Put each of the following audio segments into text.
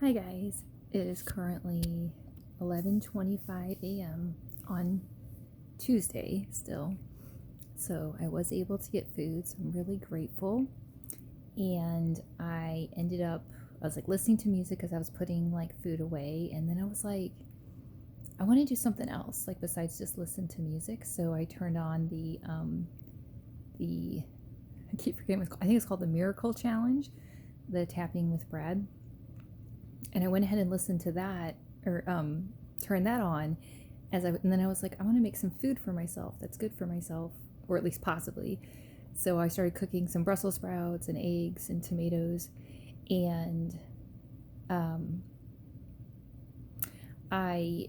Hi guys, it is currently 11:25 a.m. on Tuesday still. So I was able to get food, so I'm really grateful. And I was like listening to music as I was putting like food away, and then I was like, I want to do something else, like besides just listen to music. So I turned on the I keep forgetting what it's called. I think it's called the Miracle Challenge, the tapping with Brad. And I went ahead and listened to that, or turned that on and then I was like, I want to make some food for myself that's good for myself, or at least possibly. So I started cooking some Brussels sprouts and eggs and tomatoes, and I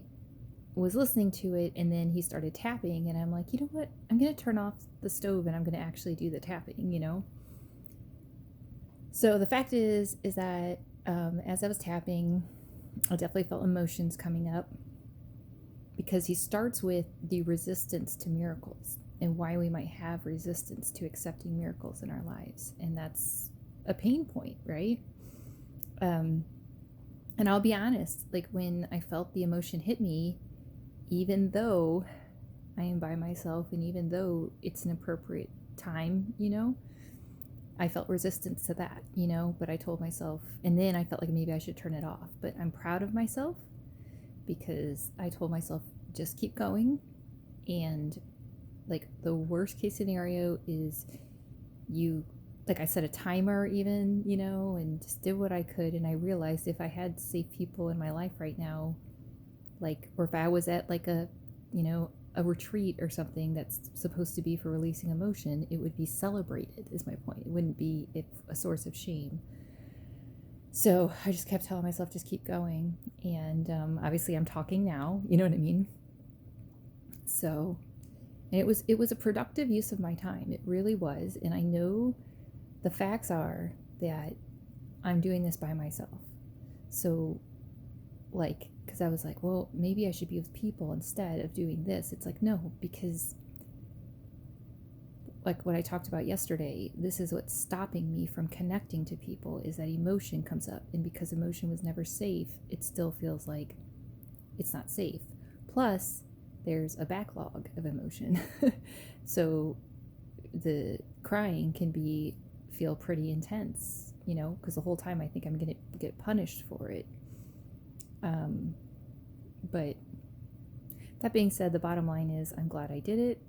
was listening to it, and then he started tapping, and I'm like, you know what? I'm going to turn off the stove and I'm going to actually do the tapping. So the fact is that as I was tapping, I definitely felt emotions coming up, because he starts with the resistance to miracles and why we might have resistance to accepting miracles in our lives. And that's a pain point, right? And I'll be honest, like when I felt the emotion hit me, even though I am by myself and even though it's an appropriate time, I felt resistance to that, but I told myself, and then I felt like maybe I should turn it off. But I'm proud of myself because I told myself, just keep going. And like the worst case scenario is like I set a timer even, and just did what I could. And I realized if I had safe people in my life right now, like, or if I was at like a retreat or something that's supposed to be for releasing emotion, it would be celebrated, is my point. It wouldn't be a source of shame. So I just kept telling myself, just keep going. And obviously I'm talking now, you know what I mean? So, and it was a productive use of my time. It really was. And I know the facts are that I'm doing this by myself. So like, because I was like, well, maybe I should be with people instead of doing this. It's like, no, because like what I talked about yesterday, this is what's stopping me from connecting to people, is that emotion comes up. And because emotion was never safe, it still feels like it's not safe. Plus, there's a backlog of emotion. So the crying can feel pretty intense, because the whole time I think I'm going to get punished for it. But that being said, the bottom line is I'm glad I did it.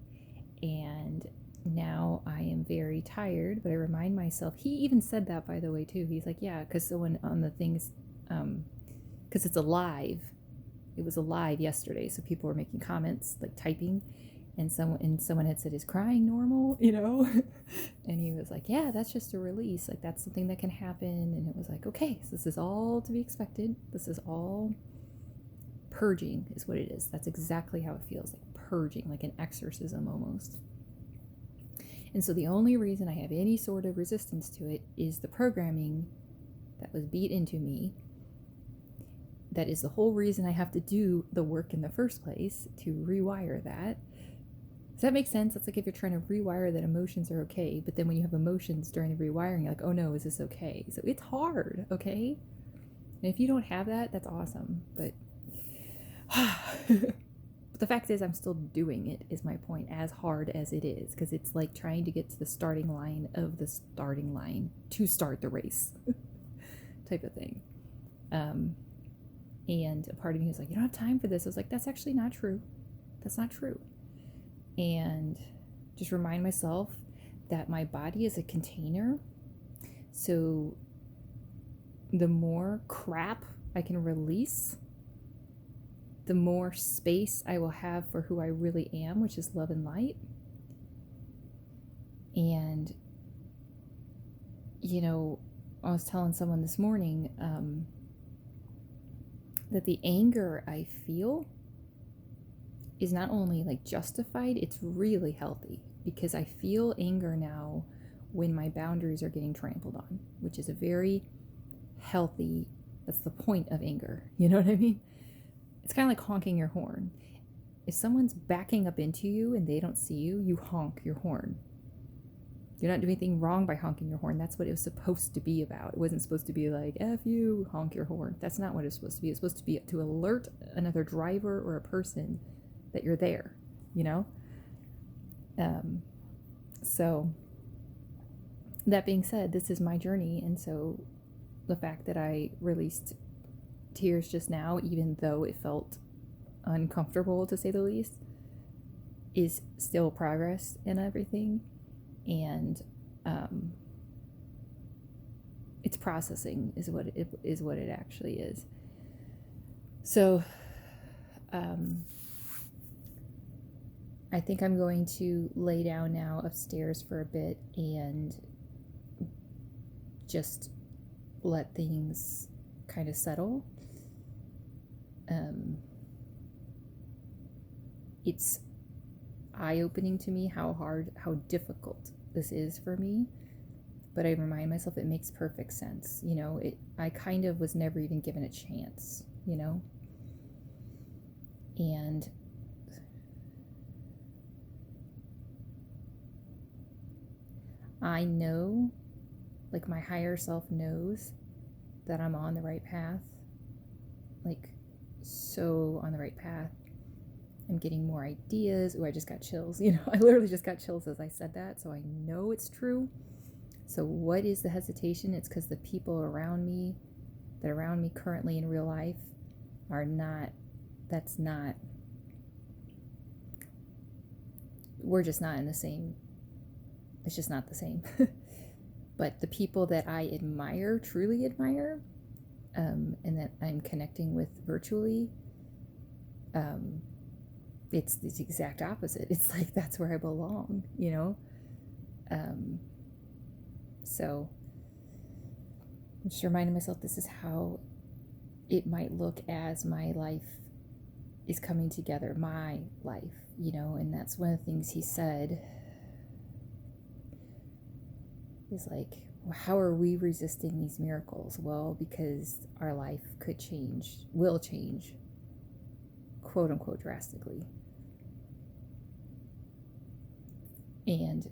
And now I am very tired, but I remind myself, he even said that, by the way, too. He's like, yeah, because someone on the things, because it was a live yesterday, so people were making comments, like typing, and someone had said, is crying normal, and he was like, yeah, that's just a release, like that's something that can happen. And it was like, okay, so this is all to be expected. This is all purging, is what it is. That's exactly how it feels, like purging, like an exorcism almost. And so the only reason I have any sort of resistance to it is the programming that was beat into me. That is the whole reason I have to do the work in the first place, to rewire that. Does that make sense? It's like if you're trying to rewire that emotions are okay, but then when you have emotions during the rewiring, you're like, oh no, is this okay? So it's hard, okay? And if you don't have that, that's awesome. But but the fact is, I'm still doing it, is my point, as hard as it is, because it's like trying to get to the starting line of the starting line to start the race type of thing. And a part of me was like, you don't have time for this. I was like, that's actually not true. That's not true. And just remind myself that my body is a container. So the more crap I can release, the more space I will have for who I really am, which is love and light. And, I was telling someone this morning that the anger I feel is not only like justified, it's really healthy, because I feel anger now when my boundaries are getting trampled on, which is a very healthy, that's the point of anger. You know what I mean? It's kind of like honking your horn. If someone's backing up into you and they don't see you, you honk your horn. You're not doing anything wrong by honking your horn. That's what it was supposed to be about. It wasn't supposed to be like, F you, honk your horn. That's not what it's supposed to be. It's supposed to be to alert another driver or a person that you're there, you know? So that being said, this is my journey. And so the fact that I released tears just now, even though it felt uncomfortable to say the least, is still progress in everything. And it's processing is what it actually is. So I think I'm going to lay down now upstairs for a bit and just let things kind of settle. It's eye-opening to me how difficult this is for me, but I remind myself it makes perfect sense. You know, I kind of was never even given a chance, you know? And I know, like my higher self knows that I'm on the right path, like so on the right path. I'm getting more ideas. Oh, I just got chills. You know, I literally just got chills as I said that. So I know it's true. So what is the hesitation? It's because the people around me, that are around me currently in real life, are not, we're just not in the same, it's just not the same. But the people that I admire, truly admire, and that I'm connecting with virtually, it's the exact opposite. It's like, that's where I belong, you know? So I'm just reminding myself this is how it might look as my life is coming together, my life, you know? And that's one of the things he said is like, well, how are we resisting these miracles? Well, because our life could change, will change, quote unquote, drastically. And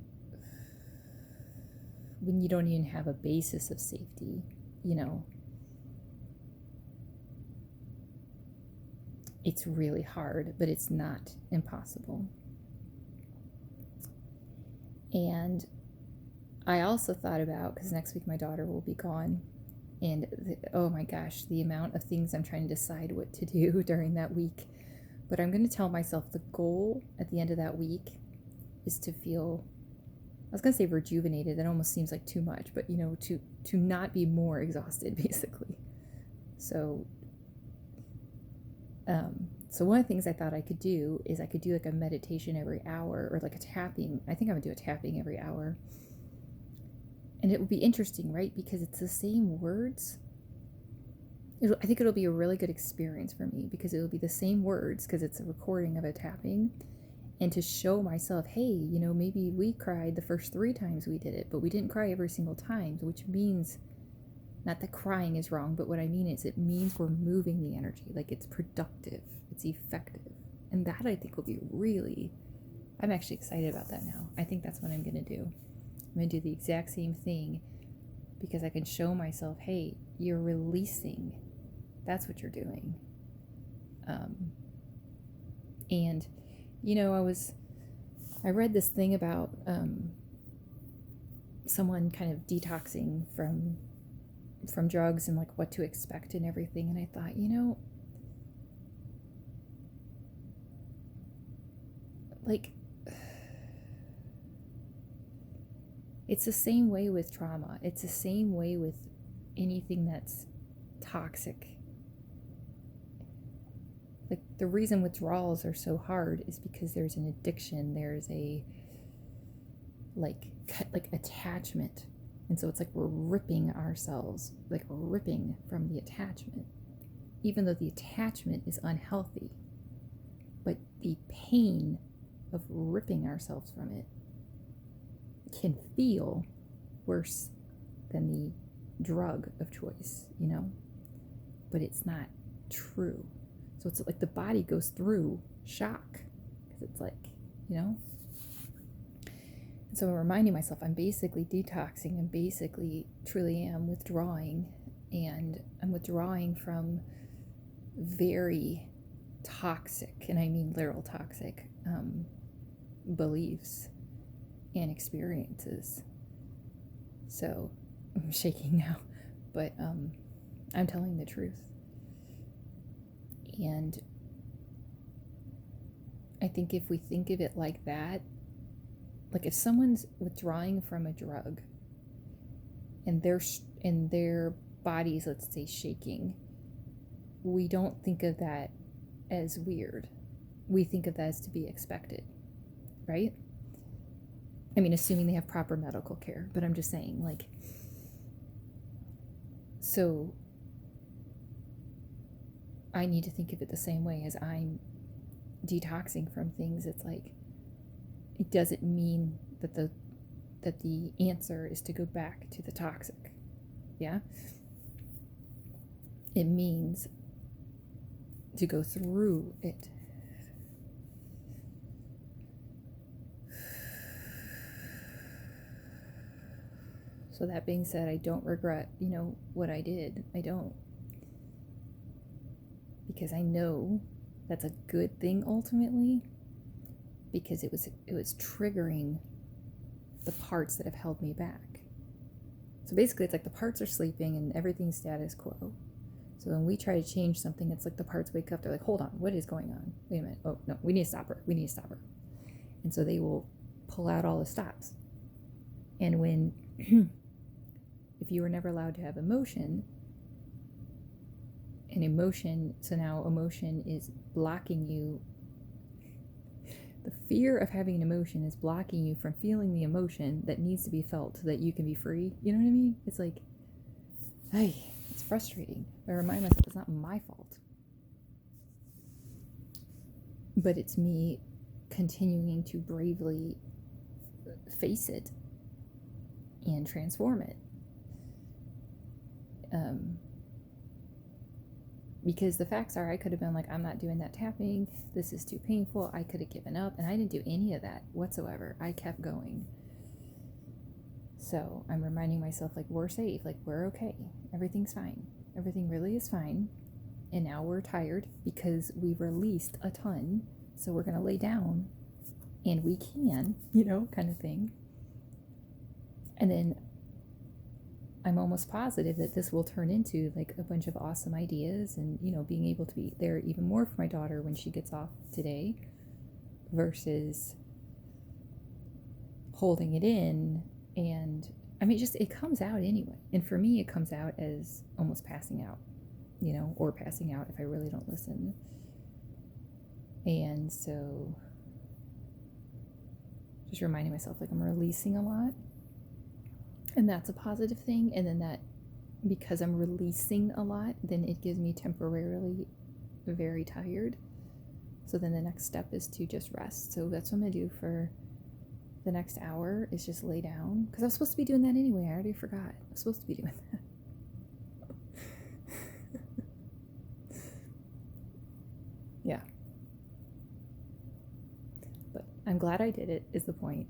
when you don't even have a basis of safety, you know, it's really hard, but it's not impossible. And I also thought about, because next week my daughter will be gone, and oh my gosh, the amount of things I'm trying to decide what to do during that week. But I'm going to tell myself the goal at the end of that week is to feel, I was going to say rejuvenated. That almost seems like too much, but you know, to not be more exhausted, basically. So one of the things I thought I could do is I could do like a meditation every hour, or like a tapping. I think I'm going to do a tapping every hour. And it would be interesting, right? Because it's the same words. I think it'll be a really good experience for me because it'll be the same words because it's a recording of a tapping. And to show myself, hey, you know, maybe we cried the first 3 times we did it, but we didn't cry every single time, which means, not that crying is wrong, but what I mean is it means we're moving the energy, like it's productive, it's effective. And that I think will be really, I'm actually excited about that now. I think that's what I'm going to do. I'm going to do the exact same thing because I can show myself, hey, you're releasing. That's what you're doing. And, you know, I read this thing about someone kind of detoxing from drugs and like what to expect and everything. And I thought, you know, like, it's the same way with trauma. It's the same way with anything that's toxic. Like, the reason withdrawals are so hard is because there's an addiction. There's a like attachment. And so it's like we're ripping ourselves, like we're ripping from the attachment, even though the attachment is unhealthy. But the pain of ripping ourselves from it can feel worse than the drug of choice, you know? But it's not true. So it's like the body goes through shock because it's like, you know? So I'm reminding myself I'm basically detoxing and basically truly am withdrawing, and I'm withdrawing from very toxic, and I mean literal toxic, beliefs and experiences. So I'm shaking now, but I'm telling the truth. And I think if we think of it like that, like if someone's withdrawing from a drug and their bodies, let's say, shaking, we don't think of that as weird. We think of that as to be expected, right? I mean, assuming they have proper medical care, but I'm just saying, like, so I need to think of it the same way as I'm detoxing from things. It's like, it doesn't mean that the answer is to go back to the toxic. Yeah? It means to go through it. So that being said, I don't regret, what I did. I don't. Because I know that's a good thing ultimately, because it was triggering the parts that have held me back. So basically it's like the parts are sleeping and everything's status quo. So when we try to change something, it's like the parts wake up. They're like, hold on, what is going on? Wait a minute. Oh, no, we need to stop her. And so they will pull out all the stops. And when, if you were never allowed to have emotion, so now emotion is blocking you. The fear of having an emotion is blocking you from feeling the emotion that needs to be felt so that you can be free. You know what I mean? It's like, it's frustrating. I remind myself it's not my fault. But it's me continuing to bravely face it and transform it. Because the facts are, I could have been like, I'm not doing that tapping. This is too painful. I could have given up. And I didn't do any of that whatsoever. I kept going. So I'm reminding myself, like, we're safe. Like, we're okay. Everything's fine. Everything really is fine. And now we're tired because we've released a ton. So we're going to lay down. And we can, kind of thing. And then I'm almost positive that this will turn into like a bunch of awesome ideas and, being able to be there even more for my daughter when she gets off today versus holding it in. And I mean, it comes out anyway. And for me, it comes out as almost passing out, or passing out if I really don't listen. And so just reminding myself, like, I'm releasing a lot. And that's a positive thing. And then that, because I'm releasing a lot, then it gives me temporarily very tired. So then the next step is to just rest. So that's what I'm going to do for the next hour, is just lay down. Because I was supposed to be doing that anyway. I already forgot. I was supposed to be doing that. Yeah. But I'm glad I did it, is the point.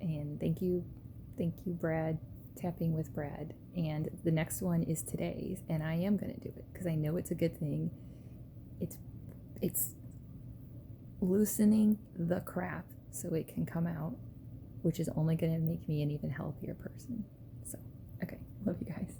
And thank you, Brad. Tapping with Brad. And the next one is today's, and I am going to do it because I know it's a good thing. It's loosening the crap so it can come out, which is only going to make me an even healthier person. So, okay, love you guys.